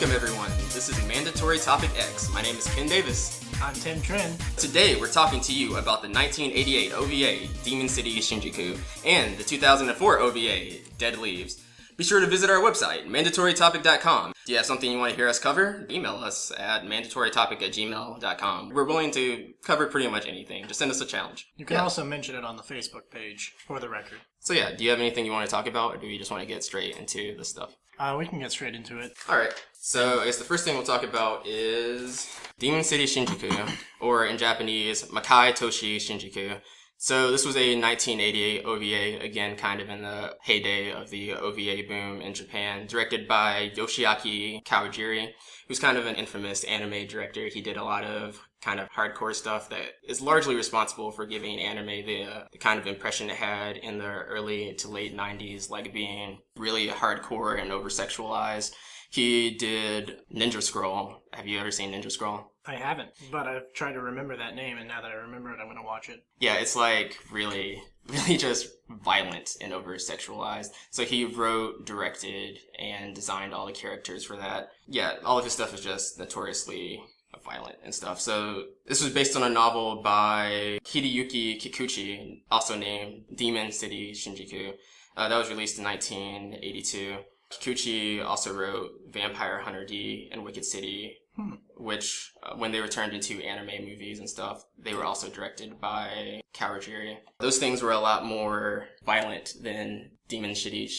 Welcome everyone, this is Mandatory Topic X. My name is Ken Davis. I'm Tim Trin. Today we're talking to you about the 1988 OVA Demon City Shinjuku and the 2004 OVA Dead Leaves. Be sure to visit our website, mandatorytopic.com. Do you have something you want to hear us cover? Email us at mandatorytopic@gmail.com. We're willing to cover pretty much anything. Just send us a challenge. You can also mention it on the Facebook page, for the record. So yeah, do you have anything you want to talk about, or do you just want to get straight into the stuff? We can get straight into it. Alright, so I guess the first thing we'll talk about is Demon City Shinjuku, or in Japanese, Makai Toshi Shinjuku. So this was a 1988 OVA, again kind of in the heyday of the OVA boom in Japan, directed by Yoshiaki Kawajiri, who's kind of an infamous anime director. He did a lot of kind of hardcore stuff that is largely responsible for giving anime the kind of impression it had in the early to late 90s, like being really hardcore and over-sexualized. He did Ninja Scroll. Have you ever seen Ninja Scroll? I haven't, but I've tried to remember that name, and now that I remember it, I'm going to watch it. Yeah, it's like really just violent and over-sexualized. So he wrote, directed, and designed all the characters for that. Yeah, all of his stuff is just notoriously violent and stuff. So this was based on a novel by Hideyuki Kikuchi, also named Demon City Shinjuku. That was released in 1982. Kikuchi also wrote Vampire Hunter D and Wicked City, which, when they were turned into anime movies and stuff, they were also directed by Kawajiri. Those things were a lot more violent than Demon City,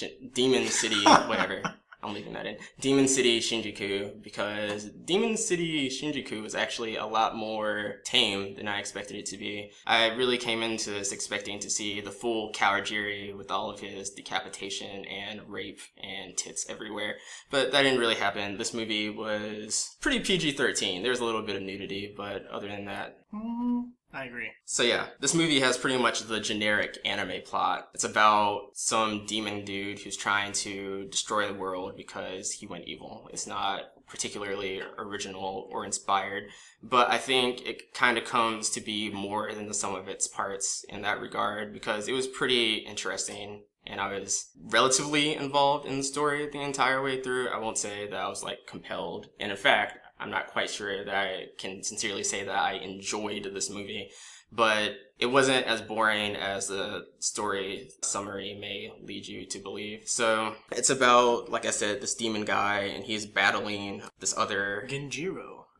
whatever. I'm leaving that in. Demon City Shinjuku, because Demon City Shinjuku was actually a lot more tame than I expected it to be. I really came into this expecting to see the full Kawajiri with all of his decapitation and rape and tits everywhere, but that didn't really happen. This movie was pretty PG-13. There's a little bit of nudity, but other than that... I agree. So yeah, this movie has pretty much the generic anime plot. It's about some demon dude who's trying to destroy the world because he went evil. It's not particularly original or inspired, but I think it kind of comes to be more than the sum of its parts in that regard, because it was pretty interesting. And I was relatively involved in the story the entire way through. I won't say that I was like compelled. And in fact, I'm not quite sure that I can sincerely say that I enjoyed this movie, but it wasn't as boring as the story summary may lead you to believe. So it's about, like I said, this demon guy, and he's battling this other...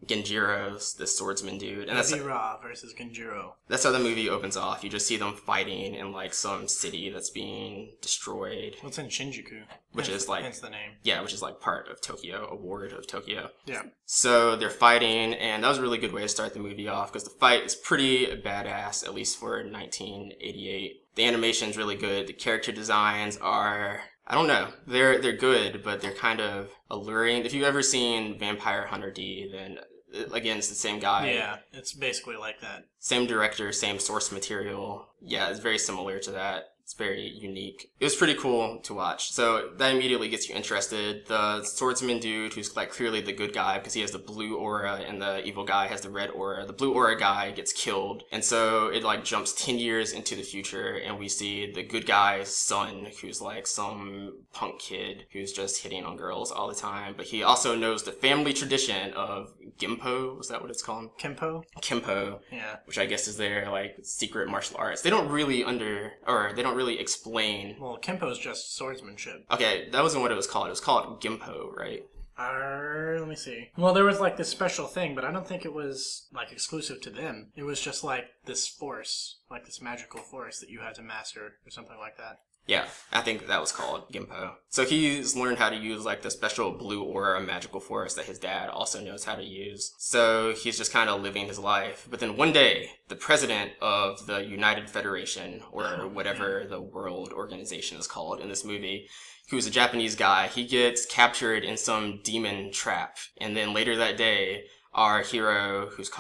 Genjiro's the swordsman dude. And that's Ra versus Genjiro. That's how the movie opens off. You just see them fighting in like some city that's being destroyed. Well, it's in Shinjuku. Hence the name. Yeah, which is like part of Tokyo, a ward of Tokyo. Yeah. So they're fighting, and that was a really good way to start the movie off, because the fight is pretty badass, at least for 1988. The animation's really good. The character designs are... I don't know. They're good, but they're kind of alluring. If you've ever seen Vampire Hunter D, then again, it's the same guy. Yeah, it's basically like that. Same director, same source material. Yeah, it's very similar to that. It's very unique. It was pretty cool to watch. So that immediately gets you interested. The swordsman dude, who's like clearly the good guy because he has the blue aura and the evil guy has the red aura. The blue aura guy gets killed. And so it like jumps 10 years into the future, and we see the good guy's son, who's like some punk kid who's just hitting on girls all the time. But he also knows the family tradition of Gimpo. Was that what it's called? Kempo. Yeah. Which I guess is their like secret martial arts. They don't really explain. Well, Kempo is just swordsmanship. Okay, that wasn't what it was called. It was called Gimpo, right? Let me see. Well, there was like this special thing, but I don't think it was like exclusive to them. It was just like this force, like this magical force that you had to master or something like that. Yeah, I think that was called Gimpo. So he's learned how to use like the special blue aura magical force that his dad also knows how to use. So he's just kind of living his life. But then one day, the president of the United Federation, or whatever the world organization is called in this movie, who's a Japanese guy, he gets captured in some demon trap. And then later that day, our hero, his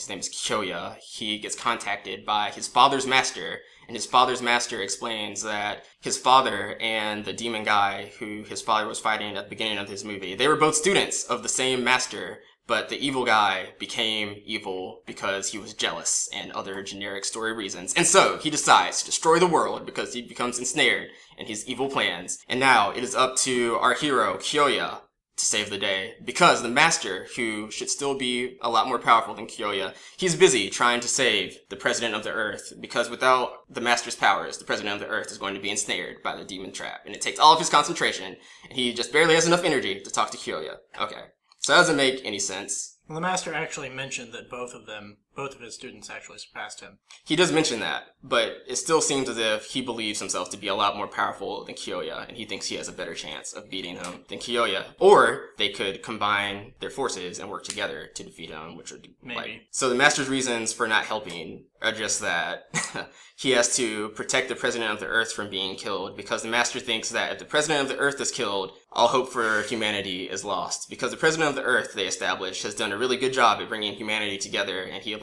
name is Kyoya, he gets contacted by his father's master, and his father's master explains that his father and the demon guy who his father was fighting at the beginning of his movie, they were both students of the same master, but the evil guy became evil because he was jealous and other generic story reasons. And so he decides to destroy the world because he becomes ensnared in his evil plans. And now it is up to our hero, Kyoya, to save the day because the master, who should still be a lot more powerful than Kyoya, he's busy trying to save the president of the earth because without the master's powers, the president of the earth is going to be ensnared by the demon trap. And it takes all of his concentration, and he just barely has enough energy to talk to Kyoya. Okay. So that doesn't make any sense. Well, the master actually mentioned that both of his students actually surpassed him. He does mention that, but it still seems as if he believes himself to be a lot more powerful than Kyoya, and he thinks he has a better chance of beating him than Kyoya. Or they could combine their forces and work together to defeat him, which would maybe. Like... So the master's reasons for not helping are just that he has to protect the president of the earth from being killed, because the master thinks that if the president of the earth is killed, all hope for humanity is lost. Because the president of the earth, they established, has done a really good job at bringing humanity together, and he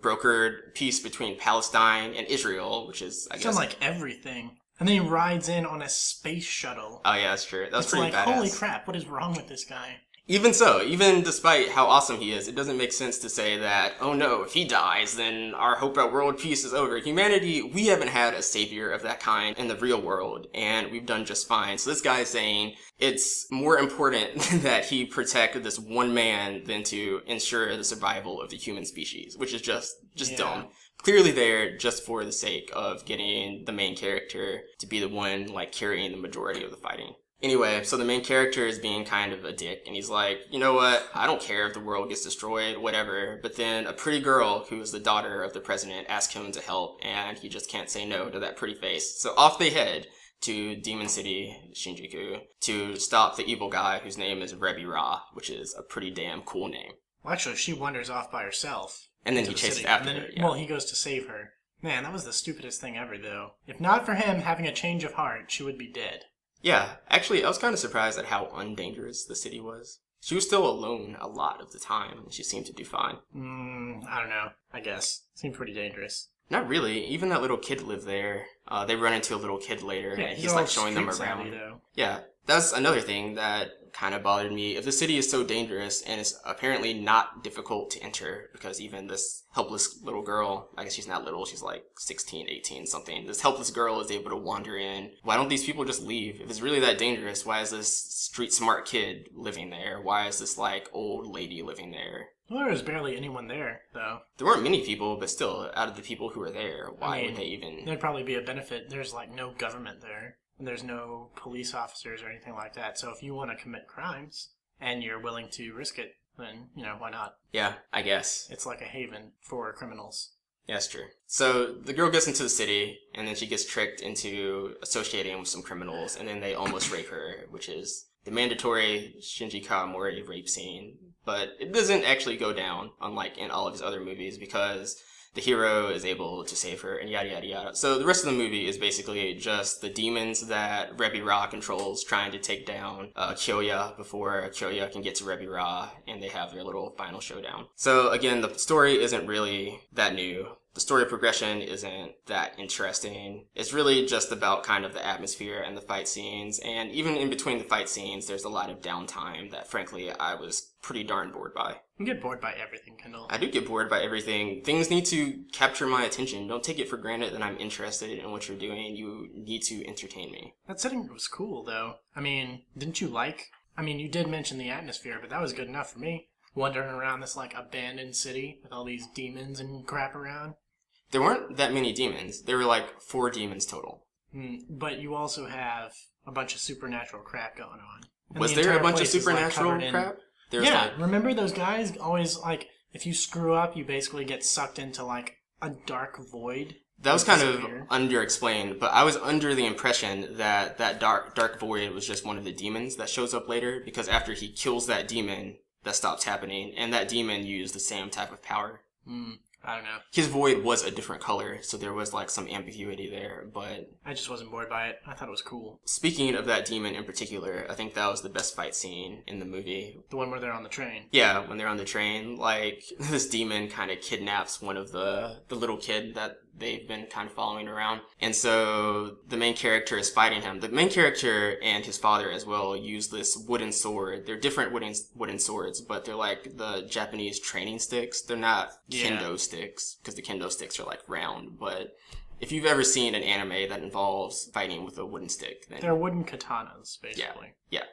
brokered peace between Palestine and Israel, which is, I guess... Sounds like everything. And then he rides in on a space shuttle. Oh yeah, that's true. That was pretty badass. Holy crap, what is wrong with this guy? Even so, even despite how awesome he is, it doesn't make sense to say that, oh no, if he dies, then our hope at world peace is over. Humanity, we haven't had a savior of that kind in the real world, and we've done just fine. So this guy is saying it's more important that he protect this one man than to ensure the survival of the human species, which is just dumb. Clearly there just for the sake of getting the main character to be the one, carrying the majority of the fighting. Anyway, so the main character is being kind of a dick, and he's like, you know what, I don't care if the world gets destroyed, whatever. But then a pretty girl, who is the daughter of the president, asks him to help, and he just can't say no to that pretty face. So off they head to Demon City Shinjuku to stop the evil guy whose name is Rebi Ra, which is a pretty damn cool name. Well, actually, she wanders off by herself. And then he chases after her. Yeah. Well, he goes to save her. Man, that was the stupidest thing ever, though. If not for him having a change of heart, she would be dead. Yeah, actually, I was kind of surprised at how undangerous the city was. She was still alone a lot of the time, and she seemed to do fine. I don't know. I guess. Seemed pretty dangerous. Not really. Even that little kid lived there. They run into a little kid later. Yeah, he's showing them around. Though. Yeah, that's another thing that kind of bothered me. If the city is so dangerous and it's apparently not difficult to enter, because even this helpless little girl, I guess she's not little, she's 16, 18 something, this helpless girl is able to wander in. Why don't these people just leave? If it's really that dangerous, why is this street smart kid living there? Why is this old lady living there? Well, there was barely anyone there, though. There weren't many people, but still, out of the people who were there, why would they even... There'd probably be a benefit. There's no government there. And there's no police officers or anything like that. So if you want to commit crimes and you're willing to risk it, then, why not? Yeah, I guess. It's like a haven for criminals. Yeah, that's true. So the girl gets into the city, and then she gets tricked into associating with some criminals, and then they almost rape her, which is the mandatory Shinji Kawamori rape scene. But it doesn't actually go down, unlike in all of his other movies, because the hero is able to save her, and yada yada yada. So the rest of the movie is basically just the demons that Rebi Ra controls trying to take down Kyoya before Kyoya can get to Rebi Ra, and they have their little final showdown. So again, the story isn't really that new. The story progression isn't that interesting. It's really just about kind of the atmosphere and the fight scenes. And even in between the fight scenes, there's a lot of downtime that, frankly, I was pretty darn bored by. You get bored by everything, Kendall. I do get bored by everything. Things need to capture my attention. Don't take it for granted that I'm interested in what you're doing. You need to entertain me. That setting was cool, though. Didn't you you did mention the atmosphere, but that was good enough for me. Wandering around this, abandoned city with all these demons and crap around. There weren't that many demons. There were 4 demons total. But you also have a bunch of supernatural crap going on. And was there a bunch of supernatural crap? Remember those guys always, if you screw up, you basically get sucked into, a dark void? That was kind of underexplained, but I was under the impression that dark void was just one of the demons that shows up later, because after he kills that demon, that stops happening, and that demon used the same type of power. I don't know. His void was a different color, so there was some ambiguity there, but... I just wasn't bored by it. I thought it was cool. Speaking of that demon in particular, I think that was the best fight scene in the movie. The one where they're on the train. Yeah, when they're on the train, this demon kind of kidnaps one of the little kid that they've been kind of following around. And so the main character is fighting him. The main character and his father as well use this wooden sword. They're different wooden swords, but they're the Japanese training sticks. They're not kendo sticks, because the kendo sticks are round. But if you've ever seen an anime that involves fighting with a wooden stick, then... They're wooden katanas, basically. Yeah.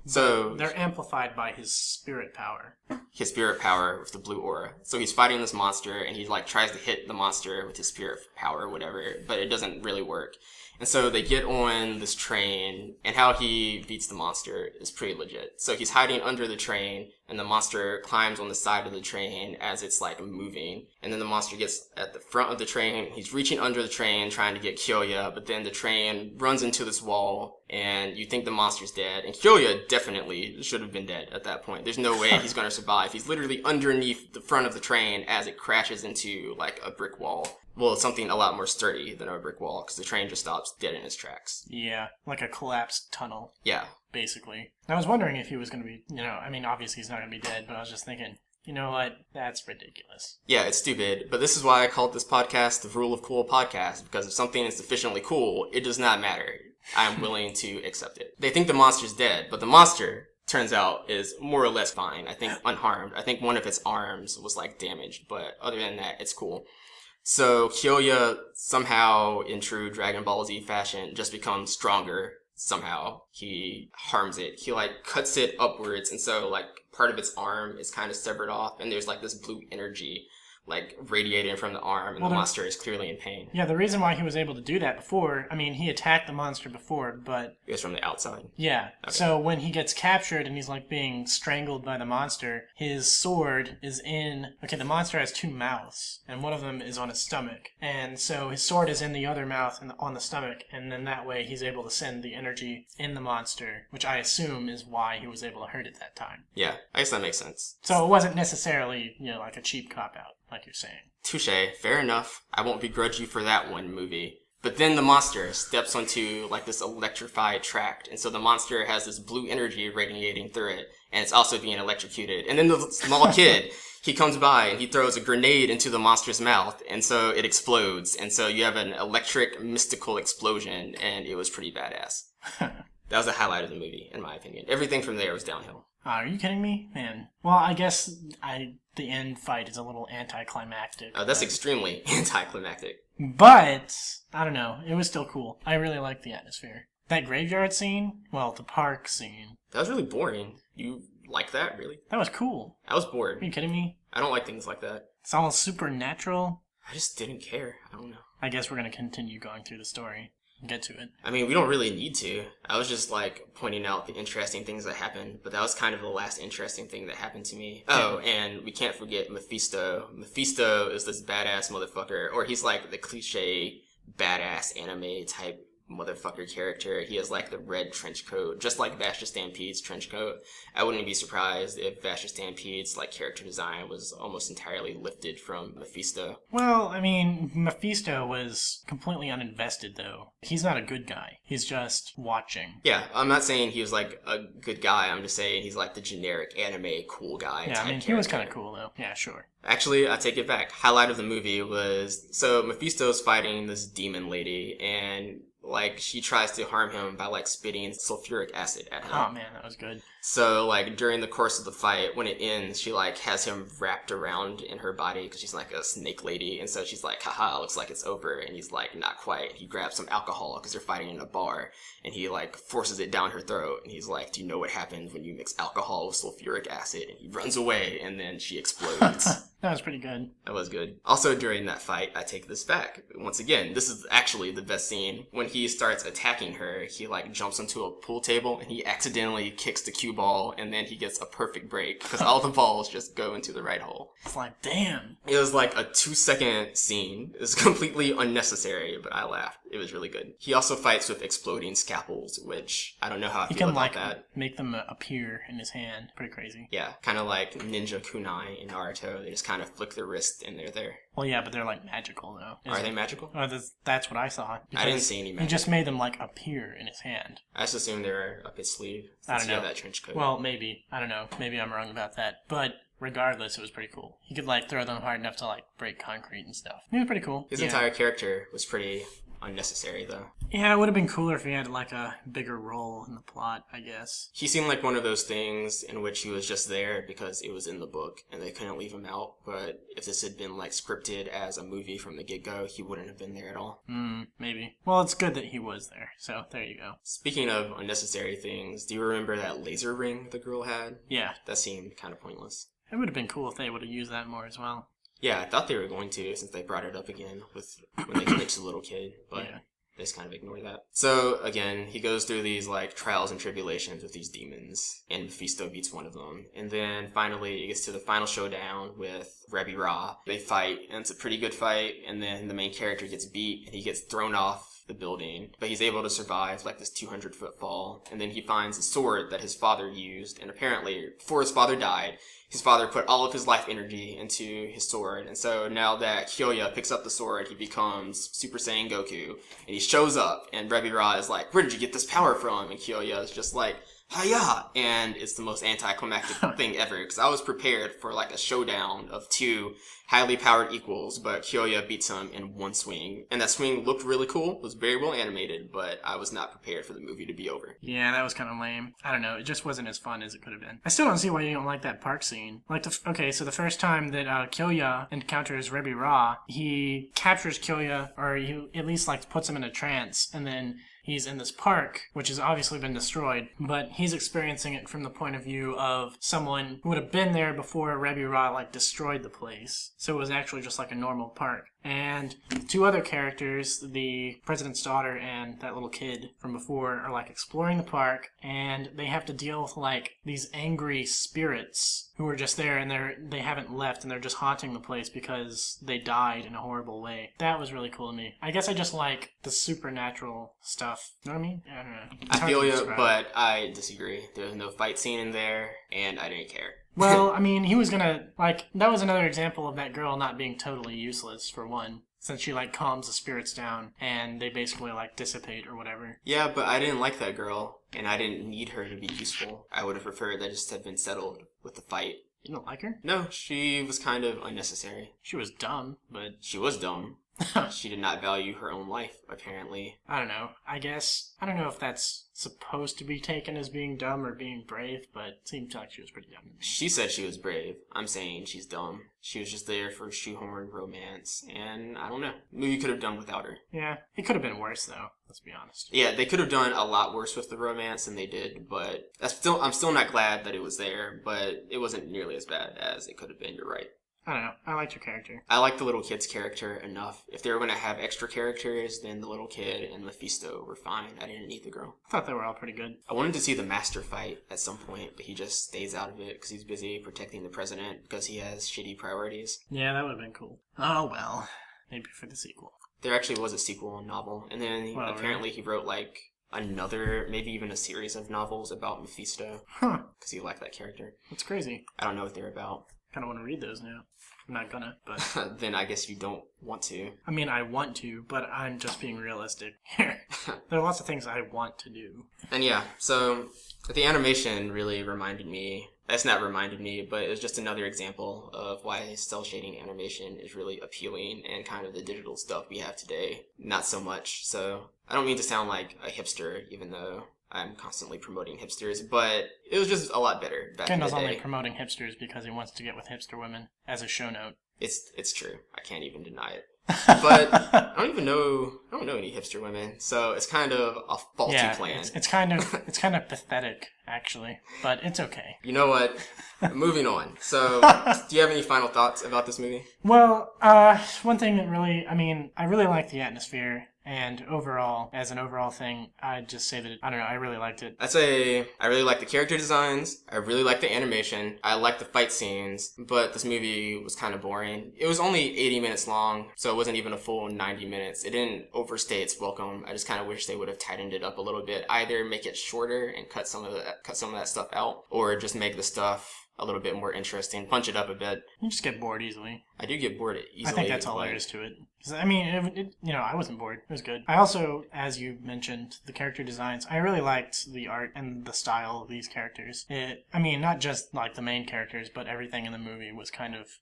So they're amplified by his spirit power. His spirit power with the blue aura. So he's fighting this monster, and he like tries to hit the monster with his spirit power or whatever, but it doesn't really work. And so they get on this train, and how he beats the monster is pretty legit. So he's hiding under the train, and the monster climbs on the side of the train as it's like moving. And then the monster gets at the front of the train. He's reaching under the train trying to get Kyoya, but then the train runs into this wall, and you think the monster's dead. And Kyoya definitely should have been dead at that point. There's no way he's going to survive. He's literally underneath the front of the train as it crashes into like a brick wall. Well, it's something a lot more sturdy than a brick wall, because the train just stops dead in its tracks. Yeah, like a collapsed tunnel. Yeah. Basically. I was wondering if he was going to be, I mean, obviously he's not going to be dead, but I was just thinking, you know what? That's ridiculous. Yeah, it's stupid, but this is why I called this podcast the Rule of Cool Podcast, because if something is sufficiently cool, it does not matter. I am willing to accept it. They think the monster's dead, but the monster, turns out, is more or less fine. I think unharmed. I think one of its arms was like damaged, but other than that, it's cool. So Kyoya somehow, in true Dragon Ball Z fashion, just becomes stronger. Somehow he harms it. He like cuts it upwards, and so like part of its arm is kind of severed off, and there's like this blue energy like radiating from the arm, and the monster is clearly in pain. Yeah, the reason why he was able to do that before, I mean, he attacked the monster before, but... It was from the outside. Yeah. Okay. So when he gets captured and he's like being strangled by the monster, his sword is in... Okay, the monster has two mouths, and one of them is on his stomach. And so his sword is in the other mouth and on the stomach, and then that way he's able to send the energy in the monster, which I assume is why he was able to hurt it that time. Yeah, I guess that makes sense. So it wasn't necessarily, like a cheap cop-out. Like you're saying. Touche. Fair enough. I won't begrudge you for that one, movie. But then the monster steps onto like this electrified tract, and so the monster has this blue energy radiating through it, and it's also being electrocuted. And then the small kid, he comes by and he throws a grenade into the monster's mouth, and so it explodes. And so you have an electric, mystical explosion, and it was pretty badass. That was the highlight of the movie, in my opinion. Everything from there was downhill. Are you kidding me? Man. Well, I guess the end fight is a little anticlimactic. Oh, that's extremely anticlimactic. But, I don't know. It was still cool. I really liked the atmosphere. That graveyard scene? Well, the park scene. That was really boring. You like that, really? That was cool. I was bored. Are you kidding me? I don't like things like that. It's almost supernatural. I just didn't care. I don't know. I guess we're going to continue going through the story. Get to it. I mean, we don't really need to. I was just like pointing out the interesting things that happened, but that was kind of the last interesting thing that happened to me. Oh, and we can't forget Mephisto. Mephisto is this badass motherfucker, or he's like the cliche badass anime type motherfucker character. He has like the red trench coat, just like Vasher Stampede's trench coat. I wouldn't be surprised if Vasher Stampede's like character design was almost entirely lifted from Mephisto. Well, I mean, Mephisto was completely uninvested though. He's not a good guy. He's just watching. Yeah, I'm not saying he was like a good guy. I'm just saying he's like the generic anime cool guy. Yeah, I mean, he was kind of cool though. Yeah, sure. Actually, I take it back. Highlight of the movie was, so Mephisto's fighting this demon lady, and like she tries to harm him by like spitting sulfuric acid at him. Oh man, that was good. So like during the course of the fight, when it ends, she like has him wrapped around in her body because she's like a snake lady, and so she's like, haha, looks like it's over. And he's like, not quite. He grabs some alcohol because they're fighting in a bar, and he like forces it down her throat, and he's like, do you know what happens when you mix alcohol with sulfuric acid? And he runs away, and then she explodes. That was pretty good. That was good. Also, during that fight, I take this back. Once again, this is actually the best scene. When he starts attacking her, he like jumps onto a pool table and he accidentally kicks the cue ball, and then he gets a perfect break because all the balls just go into the right hole. It's like, damn. It was like a 2-second scene. It was completely unnecessary, but I laughed. It was really good. He also fights with exploding scalpels, which I don't know how I feel about that. Make them appear in his hand. Pretty crazy. Yeah, kind of like Ninja Kunai in Naruto. They just kind of flick their wrist and they're there. Well, yeah, but they're like magical though. Are they magical? That's what I saw. I didn't see any magic. He just made them like appear in his hand. I just assumed they were up his sleeve. I don't know. That trench coat. Well, maybe. I don't know. Maybe I'm wrong about that. But regardless, it was pretty cool. He could like throw them hard enough to like break concrete and stuff. It was pretty cool. His entire character was pretty unnecessary, though. Yeah, it would have been cooler if he had like a bigger role in the plot, I guess. He seemed like one of those things in which he was just there because it was in the book and they couldn't leave him out. But if this had been like scripted as a movie from the get-go, he wouldn't have been there at all. Maybe. Well, it's good that he was there, so there you go. Speaking of unnecessary things, do you remember that laser ring the girl had? Yeah. That seemed kind of pointless. It would have been cool if they would have used that more as well. Yeah, I thought they were going to since they brought it up again with when they glitched the little kid, but Yeah. they just kind of ignore that. So, again, he goes through these, like, trials and tribulations with these demons, and Mephisto beats one of them. And then, finally, it gets to the final showdown with Rebbe Ra. They fight, and it's a pretty good fight, and then the main character gets beat, and he gets thrown off the building, but he's able to survive, like, this 200-foot fall. And then he finds a sword that his father used, and apparently, before his father died, his father put all of his life energy into his sword. And so now that Kyoya picks up the sword, he becomes Super Saiyan Goku. And he shows up, and Rebbe Ra is like, where did you get this power from? And Kyoya is just like, hiya! And it's the most anticlimactic thing ever, because I was prepared for like a showdown of two highly powered equals, but Kyoya beats him in one swing. And that swing looked really cool, was very well animated, but I was not prepared for the movie to be over. Yeah, that was kind of lame. I don't know, it just wasn't as fun as it could have been. I still don't see why you don't like that park scene. Like, okay, so the first time that Kyoya encounters Rebbe Ra, he captures Kyoya, or he at least like puts him in a trance, and then he's in this park, which has obviously been destroyed, but he's experiencing it from the point of view of someone who would have been there before Rebbe Ra, like, destroyed the place. So it was actually just like a normal park. And two other characters, the president's daughter and that little kid from before, are like exploring the park, and they have to deal with like these angry spirits who are just there, and they haven't left, and they're just haunting the place because they died in a horrible way. That was really cool to me. I guess I just like the supernatural stuff. You know what I mean? I don't know. I feel you, but I disagree. There was no fight scene in there, and I didn't care. Well, I mean, he was gonna, like, that was another example of that girl not being totally useless, for one. Since she, like, calms the spirits down, and they basically, like, dissipate or whatever. Yeah, but I didn't like that girl, and I didn't need her to be useful. I would have preferred that just had been settled with the fight. You don't like her? No, she was kind of unnecessary. She was dumb, but... She was dumb. She did not value her own life, apparently. I don't know. I don't know if that's supposed to be taken as being dumb or being brave, but it seems like she was pretty dumb to me. She said she was brave. I'm saying she's dumb. She was just there for shoehorn romance, and I don't know. Movie could have done without her. Yeah, it could have been worse, though. Let's be honest. Yeah, they could have done a lot worse with the romance than they did, but I'm still not glad that it was there, but it wasn't nearly as bad as it could have been, you're right. I don't know. I liked your character. I liked the little kid's character enough. If they were going to have extra characters, then the little kid and Mephisto were fine. I didn't need the girl. I thought they were all pretty good. I wanted to see the Master fight at some point, but he just stays out of it because he's busy protecting the president because he has shitty priorities. Yeah, that would have been cool. Oh, well. Maybe for the sequel. There actually was a sequel novel, and then apparently he wrote like another, maybe even a series of novels about Mephisto. Huh. Because he liked that character. That's crazy. I don't know what they're about. Kind of want to read those now. I'm not gonna, but... Then I guess you don't want to. I mean, I want to, but I'm just being realistic here. There are lots of things I want to do. And yeah, so the animation really reminded me... It's not reminded me, but it was just another example of why cell shading animation is really appealing and kind of the digital stuff we have today. Not so much. So I don't mean to sound like a hipster, even though I'm constantly promoting hipsters, but it was just a lot better back in the day. Kendall's only promoting hipsters because he wants to get with hipster women, as a show note. It's true. I can't even deny it. But I don't know any hipster women, so it's kind of a faulty plan. It's kind of pathetic, actually, but it's okay. You know what? Moving on. So, do you have any final thoughts about this movie? Well, one thing that really, I really like the atmosphere. And overall, as an overall thing, I'd just say that, I really liked it. I'd say I really like the character designs, I really like the animation, I like the fight scenes, but this movie was kind of boring. It was only 80 minutes long, so it wasn't even a full 90 minutes. It didn't overstay its welcome. I just kind of wish they would have tightened it up a little bit. Either make it shorter and cut some of that stuff out, or just make the stuff a little bit more interesting, punch it up a bit. You just get bored easily. I do get bored easily. I think that's all there is to it. 'Cause, I mean, I wasn't bored. It was good. I also, as you mentioned, the character designs. I really liked the art and the style of these characters. Not just like the main characters, but everything in the movie was kind of,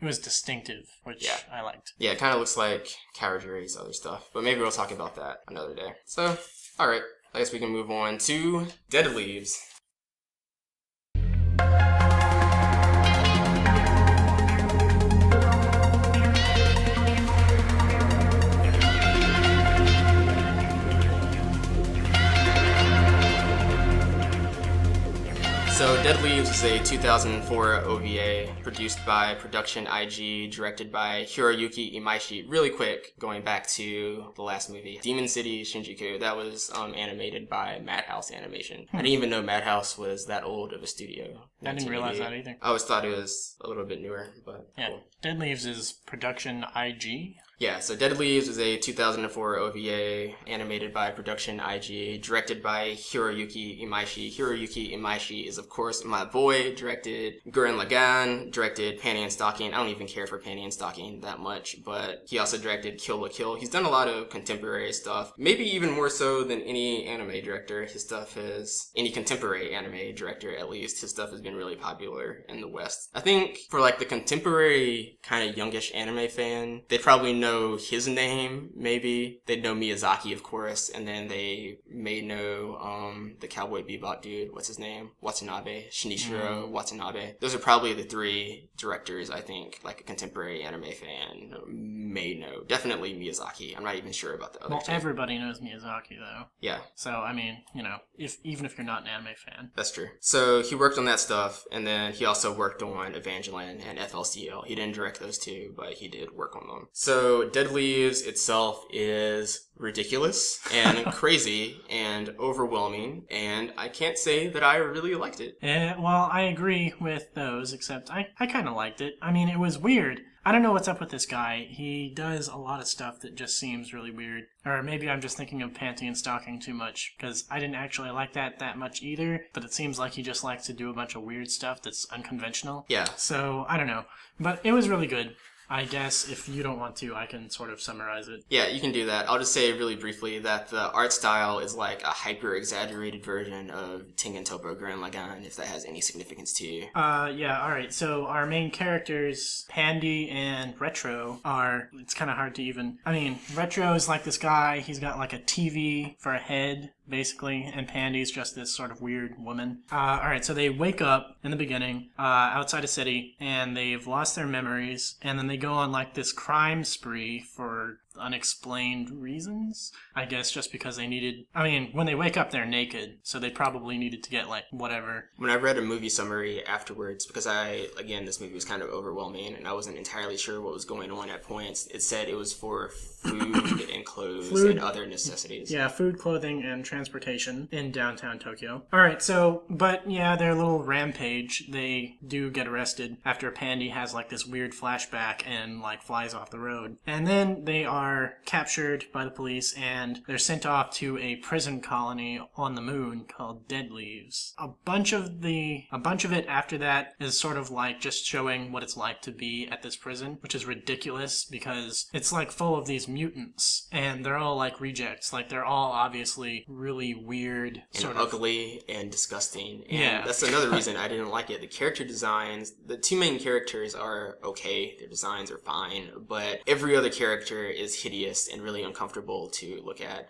it was distinctive, which I liked. Yeah, it kind of looks like Kawajiri's other stuff, but maybe we'll talk about that another day. So, alright, I guess we can move on to Dead Leaves. So, Dead Leaves is a 2004 OVA produced by Production IG, directed by Hiroyuki Imaishi. Really quick, going back to the last movie, Demon City Shinjuku, that was animated by Madhouse Animation. I didn't even know Madhouse was that old of a studio. I didn't realize that either. I always thought it was a little bit newer, but yeah. Cool. Dead Leaves is Production IG. Yeah, so Dead Leaves is a 2004 OVA animated by Production IG, directed by Hiroyuki Imaishi. Hiroyuki Imaishi is, of course, my boy. Directed Gurren Lagann, directed Panty and Stocking. I don't even care for Panty and Stocking that much, but he also directed Kill la Kill. He's done a lot of contemporary stuff, maybe even more so than any anime director. His stuff has, any contemporary anime director at least, his stuff has been really popular in the West. I think for like the contemporary kind of youngish anime fan, they probably know his name, maybe. They'd know Miyazaki, of course, and then they may know the Cowboy Bebop dude. What's his name? Watanabe. Shinichiro Watanabe. Those are probably the three directors I think like a contemporary anime fan may know. Definitely Miyazaki. I'm not even sure about the other two. Everybody knows Miyazaki, though. Yeah. So, I mean, even if you're not an anime fan. That's true. So, he worked on that stuff, and then he also worked on Evangeline and FLCL. He didn't direct those two, but he did work on them. So, Dead Leaves itself is ridiculous and crazy and overwhelming, and I can't say that I really liked it. Well, I agree with those, except I kind of liked it. I mean, it was weird. I don't know what's up with this guy. He does a lot of stuff that just seems really weird. Or maybe I'm just thinking of Panty and Stocking too much, because I didn't actually like that much either, but it seems like he just likes to do a bunch of weird stuff that's unconventional. Yeah. So, I don't know. But it was really good. I guess if you don't want to, I can sort of summarize it. Yeah, you can do that. I'll just say really briefly that the art style is like a hyper-exaggerated version of Tengen Toppa Gurren Lagann, if that has any significance to you. Yeah, alright. So our main characters, Pandy and Retro, it's kind of hard to even... I mean, Retro is like this guy, he's got like a TV for a head, basically, and Pandy's just this sort of weird woman. Alright, so they wake up in the beginning, outside a city, and they've lost their memories, and then they go on like this crime spree for unexplained reasons. I guess just because they needed... I mean, when they wake up, they're naked, so they probably needed to get, like, whatever. When I read a movie summary afterwards, because this movie was kind of overwhelming, and I wasn't entirely sure what was going on at points, it said it was for food and clothes and other necessities. Yeah, food, clothing, and transportation in downtown Tokyo. Alright, so, but yeah, their little rampage, they do get arrested after Pandy has, like, this weird flashback and, like, flies off the road. And then they are captured by the police and they're sent off to a prison colony on the moon called Dead Leaves. A bunch of it after that is sort of like just showing what it's like to be at this prison, which is ridiculous because it's like full of these mutants and they're all like rejects. Like they're all obviously really weird, and ugly and disgusting. And that's another reason I didn't like it. The character designs, the two main characters are okay, their designs are fine, but every other character is hideous and really uncomfortable to look at.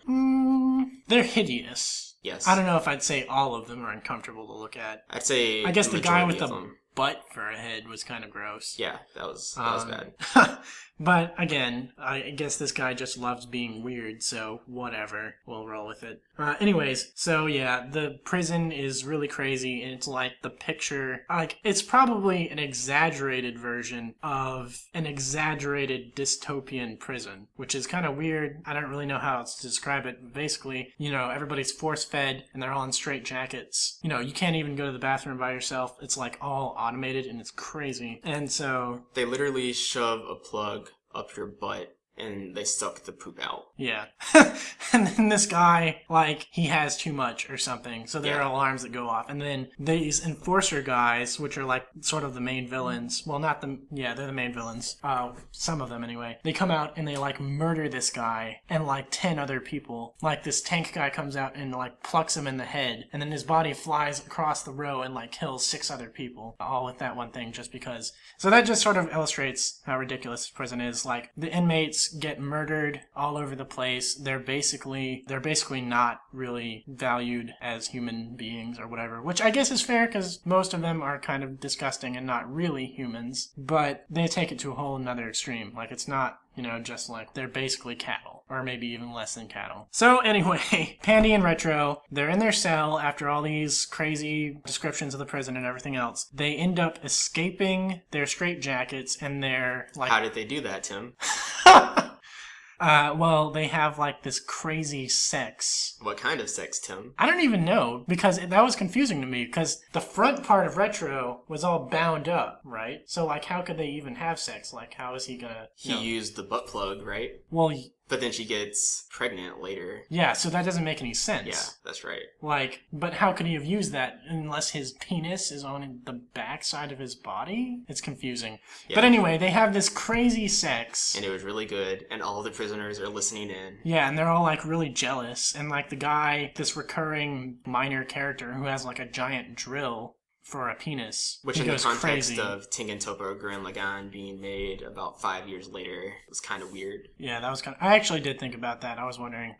They're hideous. Yes. I don't know if I'd say all of them are uncomfortable to look at. I'd say I guess the guy with the butt for a head was kind of gross. Yeah, that was bad. But again, I guess this guy just loves being weird, so whatever. We'll roll with it. Anyways, so yeah, the prison is really crazy, and it's like the picture... Like, it's probably an exaggerated version of an exaggerated dystopian prison, which is kind of weird. I don't really know how else to describe it. Basically, everybody's force-fed, and they're all in straitjackets. You can't even go to the bathroom by yourself. It's like all automated, and it's crazy. And so... They literally shove a plug up your butt and they suck the poop out. Yeah. And then this guy, like, he has too much or something, so there are alarms that go off. And then these enforcer guys, which are, like, sort of the main villains, well, not the, yeah, they're the main villains, some of them anyway, they come out and they, like, murder this guy and, like, 10 other people. Like, this tank guy comes out and, like, plucks him in the head, and then his body flies across the row and, like, kills 6 other people, all with that one thing just because. So that just sort of illustrates how ridiculous this prison is. Like, the inmates get murdered all over the place. They're basically not really valued as human beings or whatever, which I guess is fair because most of them are kind of disgusting and not really humans, but they take it to a whole nother extreme. Like, it's not, you know, just like they're basically cattle, or maybe even less than cattle. So anyway, Pandy and Retro, they're in their cell after all these crazy descriptions of the prison and everything else. They end up escaping their straitjackets and their, like... How did they do that, Tim? Well, they have, like, this crazy sex. What kind of sex, Tim? I don't even know, because that was confusing to me, because the front part of Retro was all bound up, right? So, like, how could they even have sex? Like, how is he gonna... He used the butt plug, right? Well... But then she gets pregnant later. Yeah, so that doesn't make any sense. Yeah, that's right. Like, but how could he have used that unless his penis is on the backside of his body? It's confusing. Yeah. But anyway, they have this crazy sex. And it was really good, and all the prisoners are listening in. Yeah, and they're all, like, really jealous. And, like, the guy, this recurring minor character who has, like, a giant drill for a penis. Which in the context of Tengen Toppa Gurren Lagann being made about 5 years later was kind of weird. Yeah, that was kind of... I actually did think about that. I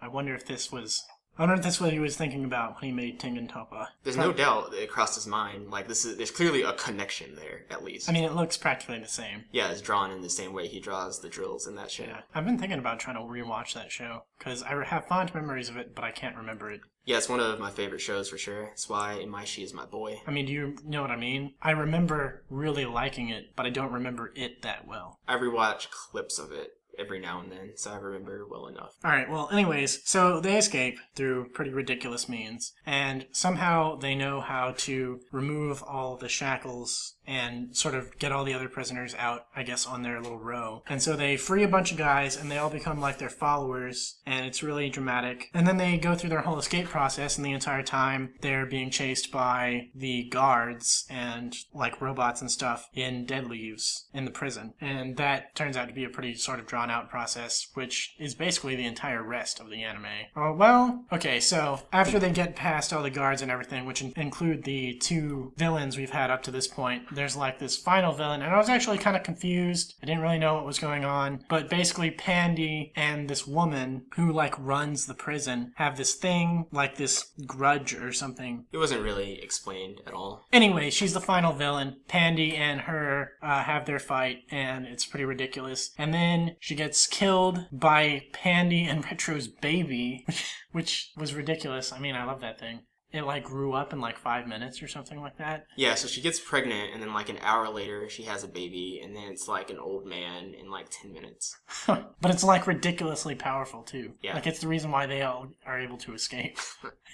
wonder if this was what he was thinking about when he made Tengen Toppa. There's no doubt that it crossed his mind. Like, there's clearly a connection there, at least. I mean, it looks practically the same. Yeah, it's drawn in the same way he draws the drills in that show. Yeah. I've been thinking about trying to rewatch that show, because I have fond memories of it, but I can't remember it. Yeah, it's one of my favorite shows for sure. That's why Imaishi is my boy. I mean, do you know what I mean? I remember really liking it, but I don't remember it that well. I rewatch clips of it every now and then, so I remember well enough. Alright, well, anyways, so they escape through pretty ridiculous means, and somehow they know how to remove all the shackles and sort of get all the other prisoners out, I guess, on their little row. And so they free a bunch of guys, and they all become like their followers, and it's really dramatic. And then they go through their whole escape process, and the entire time they're being chased by the guards and, like, robots and stuff in Dead Leaves in the prison. And that turns out to be a pretty sort of drawn-out process, which is basically the entire rest of the anime. Well, okay, so after they get past all the guards and everything, which include the 2 villains we've had up to this point, there's like this final villain, and I was actually kind of confused. I didn't really know what was going on, but basically Pandy and this woman who, like, runs the prison have this thing, like this grudge or something. It wasn't really explained at all. Anyway, she's the final villain. Pandy and her have their fight, and it's pretty ridiculous. And then she gets killed by Pandy and Retro's baby, which was ridiculous. I mean, I love that thing. It, like, grew up in, like, 5 minutes or something like that. Yeah, so she gets pregnant, and then, like, an hour later, she has a baby, and then it's, like, an old man in, like, 10 minutes. But it's, like, ridiculously powerful, too. Yeah. Like, it's the reason why they all are able to escape.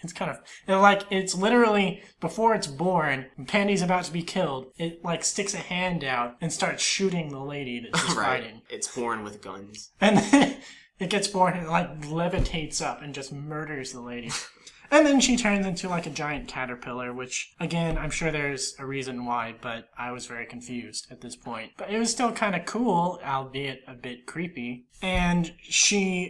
It's kind of... Like, it's literally, before it's born, Pandy's about to be killed, it, like, sticks a hand out and starts shooting the lady that she's fighting. It's born with guns. And then it gets born and it, like, levitates up and just murders the lady. And then she turns into, like, a giant caterpillar, which, again, I'm sure there's a reason why, but I was very confused at this point. But it was still kind of cool, albeit a bit creepy. And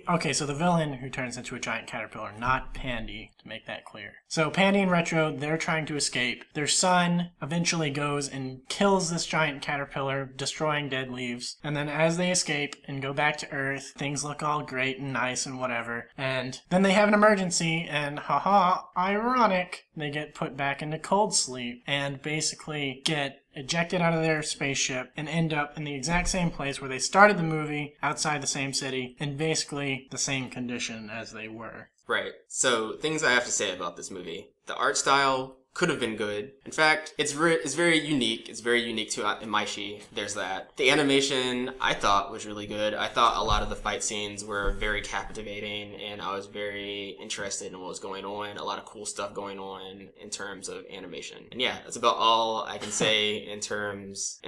okay, so the villain who turns into a giant caterpillar, not Pandy, to make that clear. So Pandy and Retro, they're trying to escape. Their son eventually goes and kills this giant caterpillar, destroying Dead Leaves. And then as they escape and go back to Earth, things look all great and nice and whatever. And then they have an emergency, and haha, ironic, they get put back into cold sleep and basically get ejected out of their spaceship and end up in the exact same place where they started the movie, outside the same city, in basically the same condition as they were. Right. So, things I have to say about this movie. The art style, could have been good. In fact, it's very unique. It's very unique to Imaishi. There's that. The animation I thought was really good. I thought a lot of the fight scenes were very captivating, and I was very interested in what was going on. A lot of cool stuff going on in terms of animation. And yeah, that's about all I can say in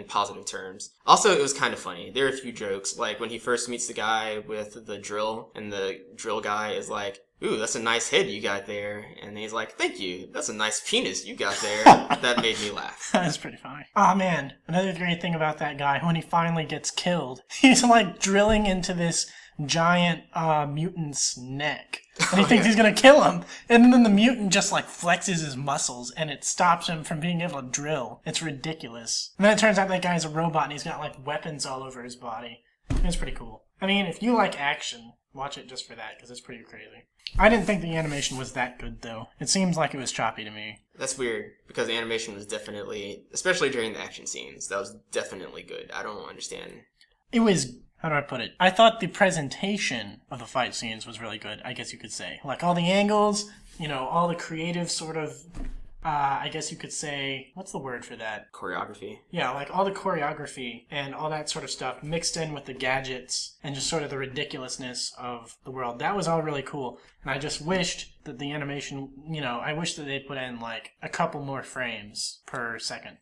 positive terms. Also, it was kind of funny. There are a few jokes, like when he first meets the guy with the drill, and the drill guy is like, "Ooh, that's a nice head you got there." And he's like, "Thank you. That's a nice penis you got there." That made me laugh. That's pretty funny. Oh man, another great thing about that guy, when he finally gets killed, he's like drilling into this giant mutant's neck. And he thinks he's gonna kill him. And then the mutant just like flexes his muscles and it stops him from being able to drill. It's ridiculous. And then it turns out that guy's a robot and he's got like weapons all over his body. It's pretty cool. I mean, if you like action, watch it just for that, because it's pretty crazy. I didn't think the animation was that good, though. It seems like it was choppy to me. That's weird, because the animation was definitely, especially during the action scenes, that was definitely good. I don't understand. It was, how do I put it? I thought the presentation of the fight scenes was really good, I guess you could say. Like, all the angles, all the creative sort of, I guess you could say, what's the word for that? Choreography. Yeah, like all the choreography and all that sort of stuff mixed in with the gadgets and just sort of the ridiculousness of the world. That was all really cool. And I just wished that the animation, I wish that they put in like a couple more frames per second,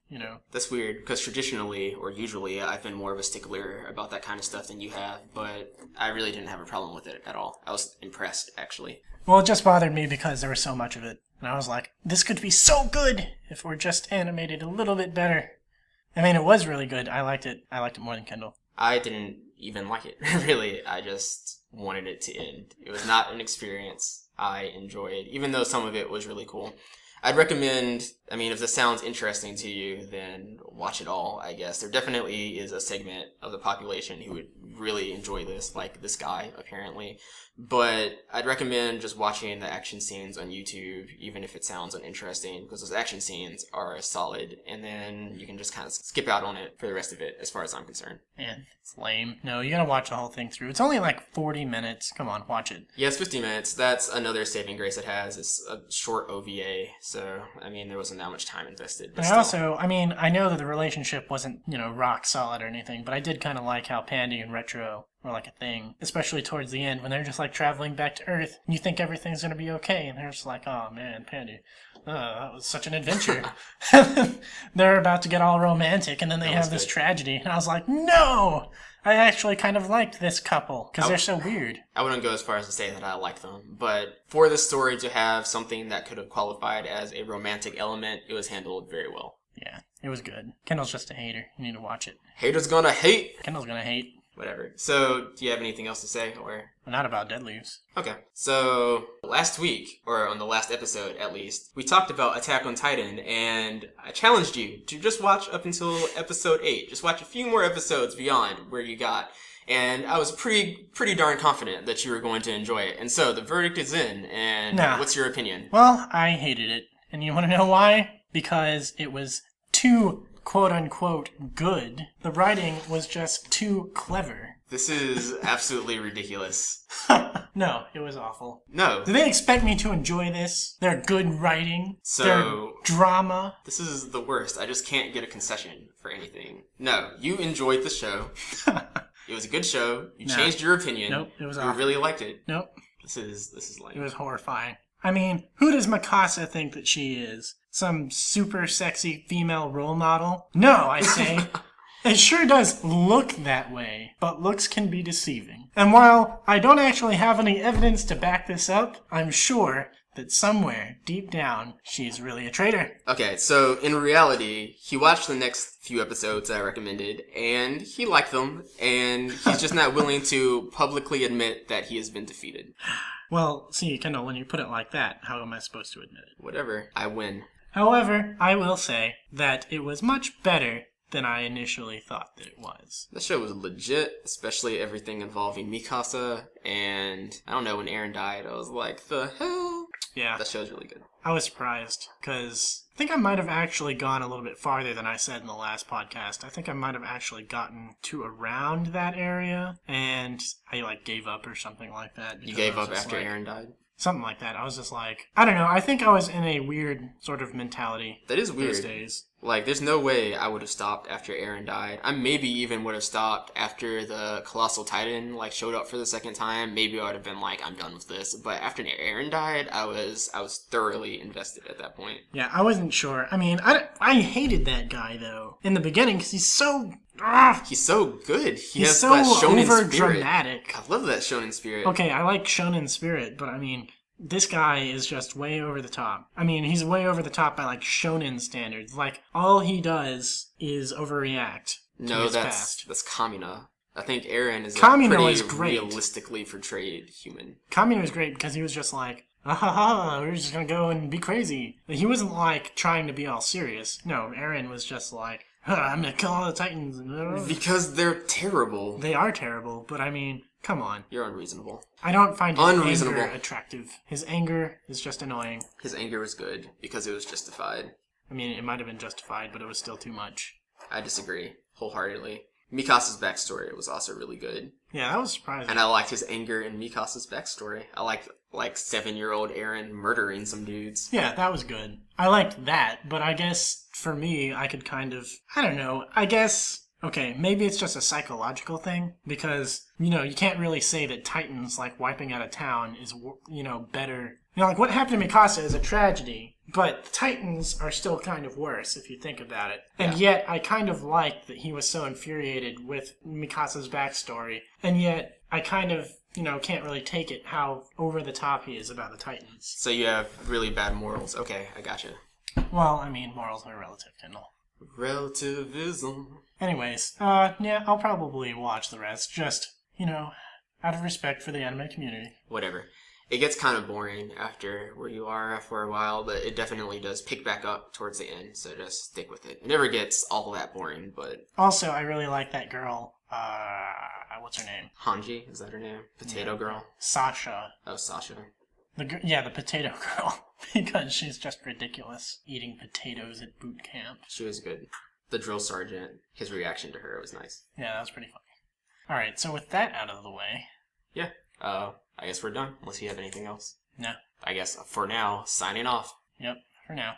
That's weird, because traditionally, or usually, I've been more of a stickler about that kind of stuff than you have, but I really didn't have a problem with it at all. I was impressed, actually. Well, it just bothered me because there was so much of it. And I was like, this could be so good if we're just animated a little bit better. I mean, it was really good. I liked it. I liked it more than Kendall. I didn't even like it, really. I just wanted it to end. It was not an experience I enjoyed, even though some of it was really cool. I'd recommend, if this sounds interesting to you, then watch it all, I guess. There definitely is a segment of the population who would really enjoy this, like this guy, apparently. But I'd recommend just watching the action scenes on YouTube, even if it sounds uninteresting, because those action scenes are solid, and then you can just kind of skip out on it for the rest of it, as far as I'm concerned. Man, it's lame. No, you gotta watch the whole thing through. It's only like 40 minutes. Come on, watch it. Yeah, it's 50 minutes. That's another saving grace it has. It's a short OVA, so, there wasn't that much time invested. But also, I know that the relationship wasn't, rock solid or anything, but I did kind of like how Pandy and Retro were like a thing, especially towards the end when they're just like traveling back to Earth and you think everything's gonna be okay, and they're just like, oh man, Pandy, that was such an adventure. They're about to get all romantic, and then they have this tragedy, and I was like, no! I actually kind of liked this couple, because they're so weird. I wouldn't go as far as to say that I like them, but for the story to have something that could have qualified as a romantic element, it was handled very well. Yeah, it was good. Kendall's just a hater. You need to watch it. Haters gonna hate! Kendall's gonna hate. Whatever. So, do you have anything else to say, or? Not about Dead Leaves. Okay. So, last week, or on the last episode at least, we talked about Attack on Titan, and I challenged you to just watch up until episode 8. Just watch a few more episodes beyond where you got. And I was pretty darn confident that you were going to enjoy it. And so, the verdict is in, and what's your opinion? Well, I hated it. And you want to know why? Because it was too quote-unquote good. The writing was just too clever. This is absolutely ridiculous. No, it was awful. No. Do they expect me to enjoy this? Their good writing? Their drama? This is the worst. I just can't get a concession for anything. No, you enjoyed the show. It was a good show. You changed your opinion. Nope, it was awful. You really liked it. Nope. This is lame. It was horrifying. Who does Mikasa think that she is? Some super sexy female role model? No, I say. It sure does look that way, but looks can be deceiving. And while I don't actually have any evidence to back this up, I'm sure that somewhere, deep down, she's really a traitor. Okay, so in reality, he watched the next few episodes I recommended, and he liked them, and he's just not willing to publicly admit that he has been defeated. Well, see, Kendall, when you put it like that, how am I supposed to admit it? Whatever. I win. However, I will say that it was much better than I initially thought that it was. The show was legit, especially everything involving Mikasa, and I don't know, when Eren died, I was like, the hell? Yeah. That show's really good. I was surprised, because I think I might have actually gone a little bit farther than I said in the last podcast. I think I might have actually gotten to around that area, and I, gave up or something like that. You gave up after Eren died? Something like that. I was just like, I don't know. I think I was in a weird sort of mentality. That is those weird. days. Like, there's no way I would have stopped after Eren died. I maybe even would have stopped after the Colossal Titan, like, showed up for the second time. Maybe I would have been like, I'm done with this. But after Eren died, I was thoroughly invested at that point. Yeah, I wasn't sure. I mean, I hated that guy, though, in the beginning, because he's so... Ugh, He's so good. He's so that shonen spirit. over-dramatic. I love that shonen spirit. Okay, I like shonen spirit, but I mean... This guy is just way over the top. I mean, he's way over the top by, like, shonen standards. Like, all he does is overreact to his past. That's Kamina. I think Eren is Kamina a was pretty great. realistically portrayed human. Kamina was great because he was just like, ah ha ha, we're just gonna go and be crazy. He wasn't, like, trying to be all serious. No, Eren was just like, I'm gonna kill all the Titans. Because they're terrible. They are terrible, but I mean... Come on. You're unreasonable. I don't find his anger attractive. His anger is just annoying. His anger was good because it was justified. I mean, it might have been justified, but it was still too much. I disagree wholeheartedly. Mikasa's backstory was also really good. Yeah, that was surprising. And I liked his anger in Mikasa's backstory. I liked, like, 7-year-old Eren murdering some dudes. Yeah, that was good. I liked that, but I guess, for me, I could kind of... I don't know. I guess... Okay, maybe it's just a psychological thing, because, you know, you can't really say that Titans, like, wiping out a town is, you know, better. You know, like, what happened to Mikasa is a tragedy, but Titans are still kind of worse, if you think about it. And yet, I kind of liked that he was so infuriated with Mikasa's backstory, and yet, I kind of, you know, can't really take it how over the top he is about the Titans. So you have really bad morals. Okay, I gotcha. Well, I mean, morals are relative, Kendall. Relativism. Anyways, yeah, I'll probably watch the rest, just, you know, out of respect for the anime community. Whatever. It gets kind of boring after where you are for a while, but it definitely does pick back up towards the end, so just stick with it. It never gets all that boring, but... Also, I really like that girl, what's her name? Hanji, is that her name? Potato Girl? Sasha. Oh, Sasha. The potato girl, because she's just ridiculous, eating potatoes at boot camp. She was good. The drill sergeant, his reaction to her was nice. Yeah, that was pretty funny. Alright, so with that out of the way... Yeah, I guess we're done, unless you have anything else. No. I guess, for now, signing off. Yep, for now.